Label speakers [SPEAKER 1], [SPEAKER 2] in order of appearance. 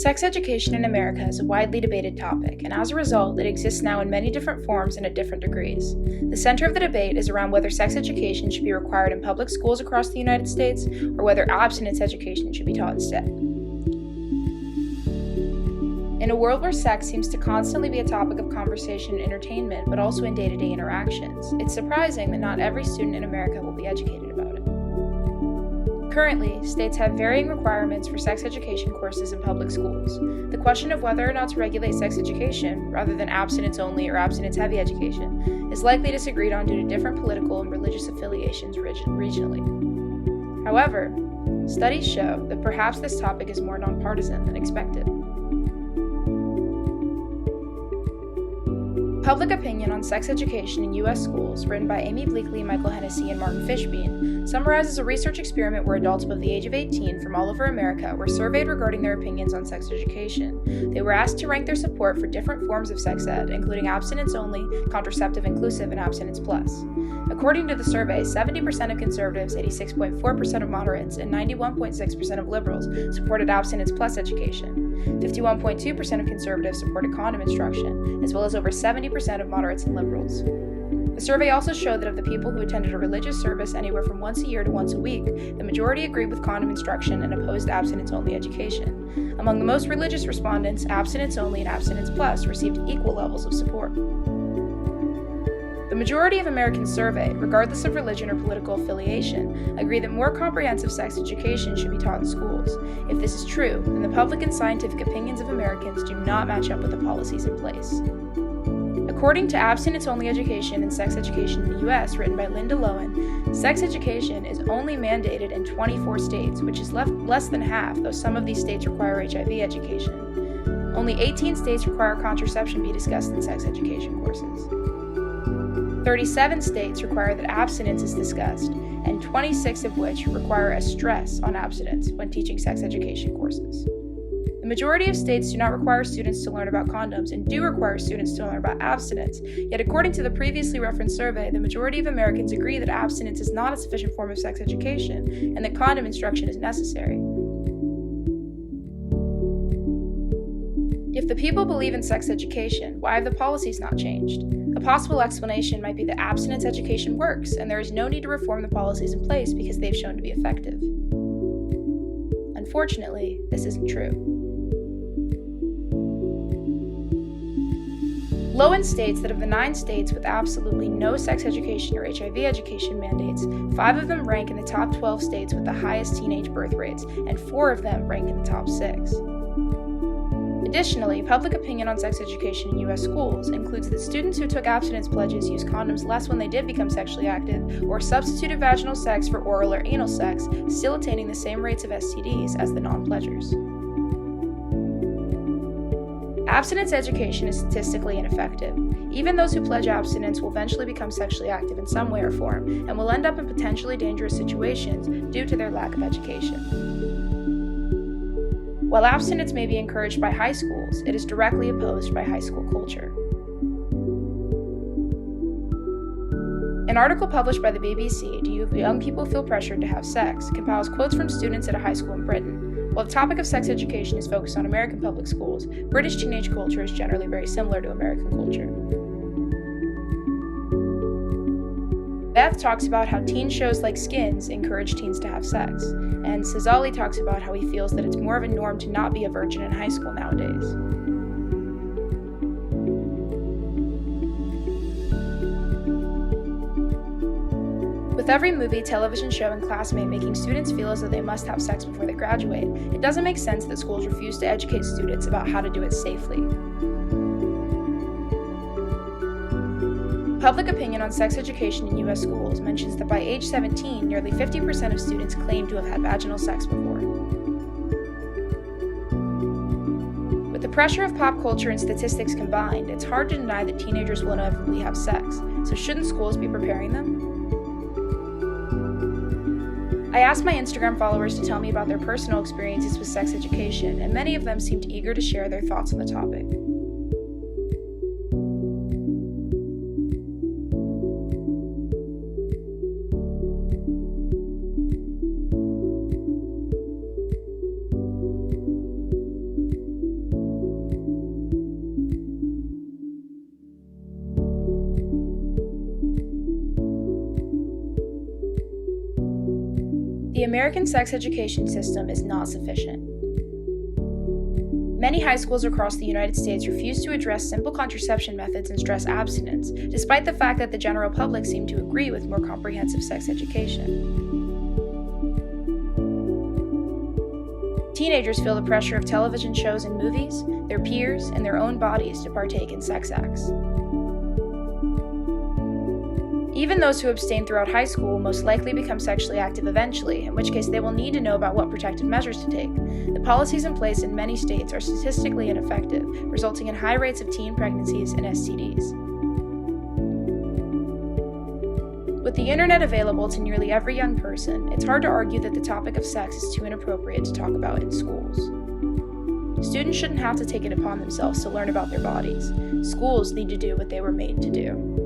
[SPEAKER 1] Sex education in America is a widely debated topic, and as a result, it exists now in many different forms and at different degrees. The center of the debate is around whether sex education should be required in public schools across the United States, or whether abstinence education should be taught instead. In a world where sex seems to constantly be a topic of conversation and entertainment, but also in day-to-day interactions, it's surprising that not every student in America will be educated about it. Currently, states have varying requirements for sex education courses in public schools. The question of whether or not to regulate sex education, rather than abstinence-only or abstinence-heavy education, is likely disagreed on due to different political and religious affiliations regionally. However, studies show that perhaps this topic is more nonpartisan than expected. Public Opinion on Sex Education in U.S. Schools, written by Amy Bleakley, Michael Hennessy, and Martin Fishbein, summarizes a research experiment where adults above the age of 18 from all over America were surveyed regarding their opinions on sex education. They were asked to rank their support for different forms of sex ed, including abstinence-only, contraceptive-inclusive, and abstinence plus. According to the survey, 70% of conservatives, 86.4% of moderates, and 91.6% of liberals supported abstinence plus education. 51.2% of conservatives supported condom instruction, as well as over 70% of moderates and liberals. The survey also showed that of the people who attended a religious service anywhere from once a year to once a week, the majority agreed with condom instruction and opposed abstinence-only education. Among the most religious respondents, abstinence-only and abstinence plus received equal levels of support. The majority of Americans surveyed, regardless of religion or political affiliation, agree that more comprehensive sex education should be taught in schools. If this is true, then the public and scientific opinions of Americans do not match up with the policies in place. According to Abstinence-Only Education and Sex Education in the U.S., written by Linda Lowen, sex education is only mandated in 24 states, which is less than half, though some of these states require HIV education. Only 18 states require contraception be discussed in sex education courses. 37 states require that abstinence is discussed, and 26 of which require a stress on abstinence when teaching sex education courses. The majority of states do not require students to learn about condoms and do require students to learn about abstinence, yet according to the previously referenced survey, the majority of Americans agree that abstinence is not a sufficient form of sex education and that condom instruction is necessary. If the people believe in sex education, why have the policies not changed? A possible explanation might be that abstinence education works, and there is no need to reform the policies in place because they've shown to be effective. Unfortunately, this isn't true. Lowen states that of the 9 states with absolutely no sex education or HIV education mandates, 5 of them rank in the top 12 states with the highest teenage birth rates, and 4 of them rank in the top 6. Additionally, public opinion on sex education in U.S. schools includes that students who took abstinence pledges used condoms less when they did become sexually active, or substituted vaginal sex for oral or anal sex, still attaining the same rates of STDs as the non-pledgers. Abstinence education is statistically ineffective. Even those who pledge abstinence will eventually become sexually active in some way or form, and will end up in potentially dangerous situations due to their lack of education. While abstinence may be encouraged by high schools, it is directly opposed by high school culture. An article published by the BBC, Do Young People Feel Pressured to Have Sex?, compiles quotes from students at a high school in Britain. While the topic of sex education is focused on American public schools, British teenage culture is generally very similar to American culture. Beth talks about how teen shows like Skins encourage teens to have sex, and Sazali talks about how he feels that it's more of a norm to not be a virgin in high school nowadays. With every movie, television show, and classmate making students feel as though they must have sex before they graduate, it doesn't make sense that schools refuse to educate students about how to do it safely. Public opinion on sex education in U.S. schools mentions that by age 17, nearly 50% of students claim to have had vaginal sex before. With the pressure of pop culture and statistics combined, it's hard to deny that teenagers will inevitably have sex, so shouldn't schools be preparing them? I asked my Instagram followers to tell me about their personal experiences with sex education, and many of them seemed eager to share their thoughts on the topic. The American sex education system is not sufficient. Many high schools across the United States refuse to address simple contraception methods and stress abstinence, despite the fact that the general public seem to agree with more comprehensive sex education. Teenagers feel the pressure of television shows and movies, their peers, and their own bodies to partake in sex acts. Even those who abstain throughout high school will most likely become sexually active eventually, in which case they will need to know about what protective measures to take. The policies in place in many states are statistically ineffective, resulting in high rates of teen pregnancies and STDs. With the internet available to nearly every young person, it's hard to argue that the topic of sex is too inappropriate to talk about in schools. Students shouldn't have to take it upon themselves to learn about their bodies. Schools need to do what they were made to do.